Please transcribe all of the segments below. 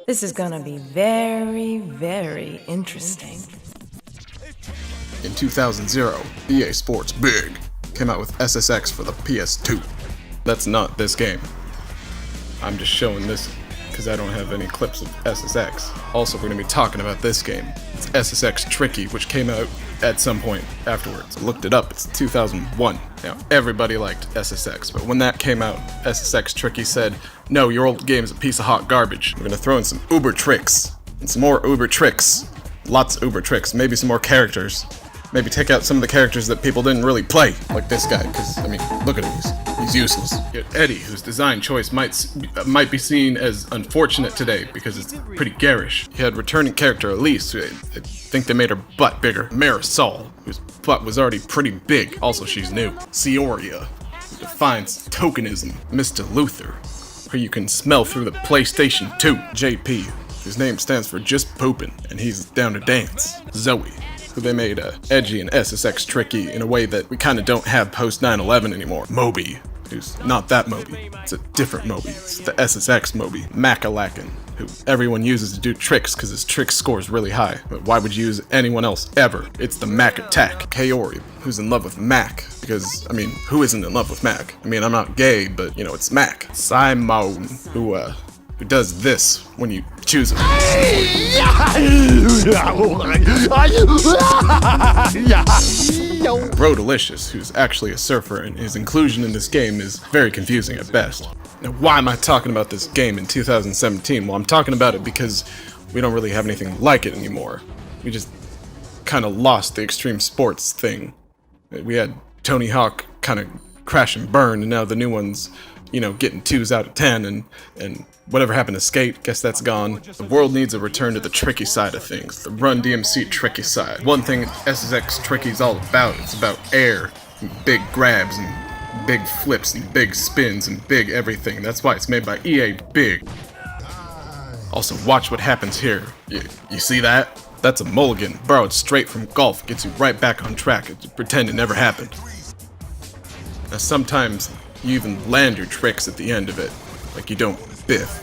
This is gonna be very, very interesting. In 2000, EA Sports Big came out with SSX for the PS2. That's not this game. I'm just showing this because I don't have any clips of SSX. Also, we're going to be talking about this game. It's SSX Tricky, which came out at some point afterwards. I looked it up, it's 2001. Now, everybody liked SSX, but when that came out, SSX Tricky said, no, your old game is a piece of hot garbage. We're going to throw in some uber tricks, and some more uber tricks. Lots of uber tricks, maybe some more characters. Maybe take out some of the characters that people didn't really play, like this guy, because, I mean, look at him, he's useless. Yet Eddie, whose design choice might be seen as unfortunate today, because it's pretty garish. He had returning character Elise, who I think they made her butt bigger. Marisol, whose butt was already pretty big, also she's new. Cioria, who defines tokenism. Mr. Luther, who you can smell through the PlayStation 2. JP, whose name stands for just pooping, and he's down to dance. Zoe, who they made edgy and SSX tricky in a way that we kind of don't have post 9/11 anymore. Moby, who's not that Moby, it's a different Moby, it's the SSX Moby. Macalakin, who everyone uses to do tricks because his trick score is really high, but why would you use anyone else ever? It's the Mac Attack. Kaori, who's in love with Mac, because, I mean, who isn't in love with Mac? I mean, I'm not gay, but, you know, it's Mac. Simone, who does this when you choose him. Bro-delicious, who's actually a surfer, and his inclusion in this game is very confusing at best. Now, why am I talking about this game in 2017? Well, I'm talking about it because we don't really have anything like it anymore. We just kind of lost the extreme sports thing. We had Tony Hawk kind of crash and burn, and now the new one's, you know, getting 2s out of 10, and whatever happened to skate, guess that's gone. The world needs a return to the tricky side of things, the Run DMC tricky side. One thing SSX Tricky's all about, it's about air, and big grabs, and big flips, and big spins, and big everything. That's why it's made by EA Big. Also, watch what happens here. You see that? That's a mulligan, borrowed straight from golf, gets you right back on track, pretend it never happened. Now sometimes you even land your tricks at the end of it, like you don't biff,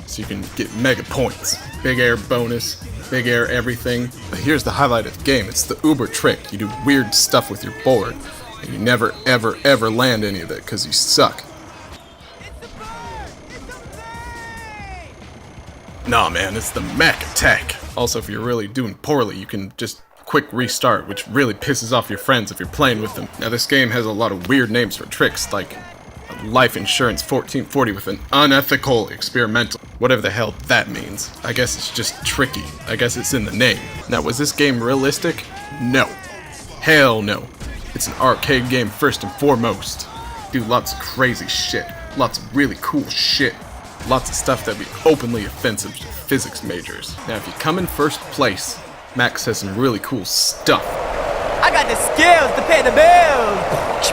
so you can get mega points. Big air bonus, big air everything. But here's the highlight of the game, it's the uber trick. You do weird stuff with your board, and you never ever ever land any of it, because you suck. Nah man, it's the Mac Attack. Also, if you're really doing poorly, you can just quick restart, which really pisses off your friends if you're playing with them. Now this game has a lot of weird names for tricks, like Life Insurance 1440 with an unethical experimental. Whatever the hell that means. I guess it's just tricky. I guess it's in the name. Now, was this game realistic? No. Hell no. It's an arcade game first and foremost. Do lots of crazy shit. Lots of really cool shit. Lots of stuff that would be openly offensive to physics majors. Now, if you come in first place, Max has some really cool stuff. I got the skills to pay the bills!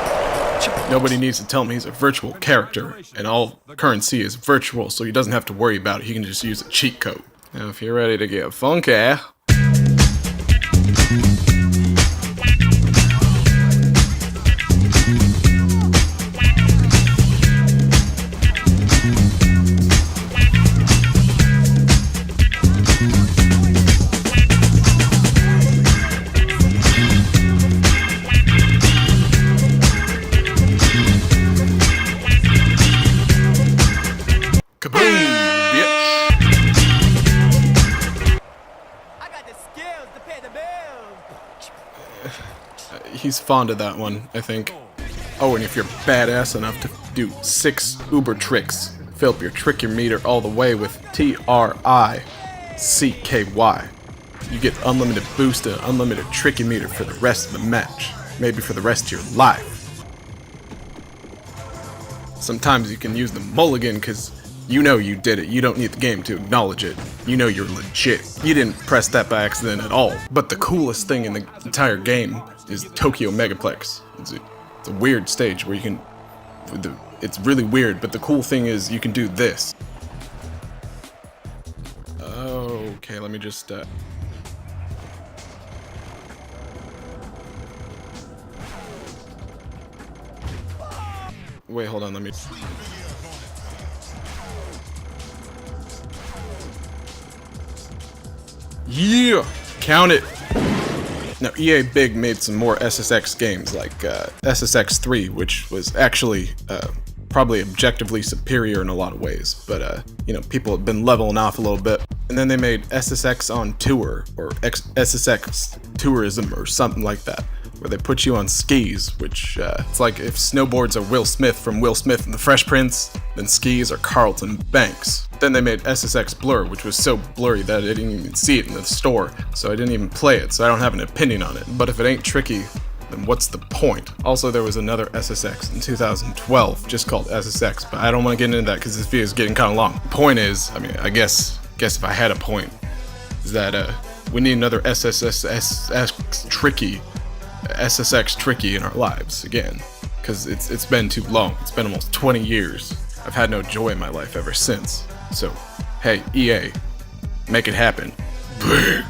Nobody needs to tell me he's a virtual character, and all currency is virtual, so he doesn't have to worry about it. He can just use a cheat code. Now, if you're ready to get funky, kaboom, bitch! I got the skills to pay the bills! He's fond of that one, I think. Oh, and if you're badass enough to do 6 uber tricks, fill up your tricky meter all the way with TRICKY. You get unlimited boost and unlimited tricky meter for the rest of the match. Maybe for the rest of your life. Sometimes you can use the mulligan because you know you did it. You don't need the game to acknowledge it. You know you're legit. You didn't press that by accident at all. But the coolest thing in the entire game is Tokyo Megaplex. It's a weird stage where you can... It's really weird, but the cool thing is you can do this. Okay, let me just... Wait, hold on, let me... Yeah, count it. Now, EA Big made some more SSX games like SSX 3, which was actually probably objectively superior in a lot of ways, but you know, people have been leveling off a little bit. And then they made SSX on Tour, or SSX Tourism, or something like that, where they put you on skis, which it's like if snowboards are Will Smith from Will Smith and the Fresh Prince, then skis are Carlton Banks. Then they made SSX Blur, which was so blurry that I didn't even see it in the store, so I didn't even play it, so I don't have an opinion on it. But if it ain't tricky, then what's the point? Also, there was another SSX in 2012, just called SSX, but I don't want to get into that because this video is getting kind of long. Point is, I mean, I guess if I had a point, is that we need another SSX tricky in our lives again, because it's been too long. It's been almost 20 years. I've had no joy in my life ever since. So, hey, EA, make it happen. Big.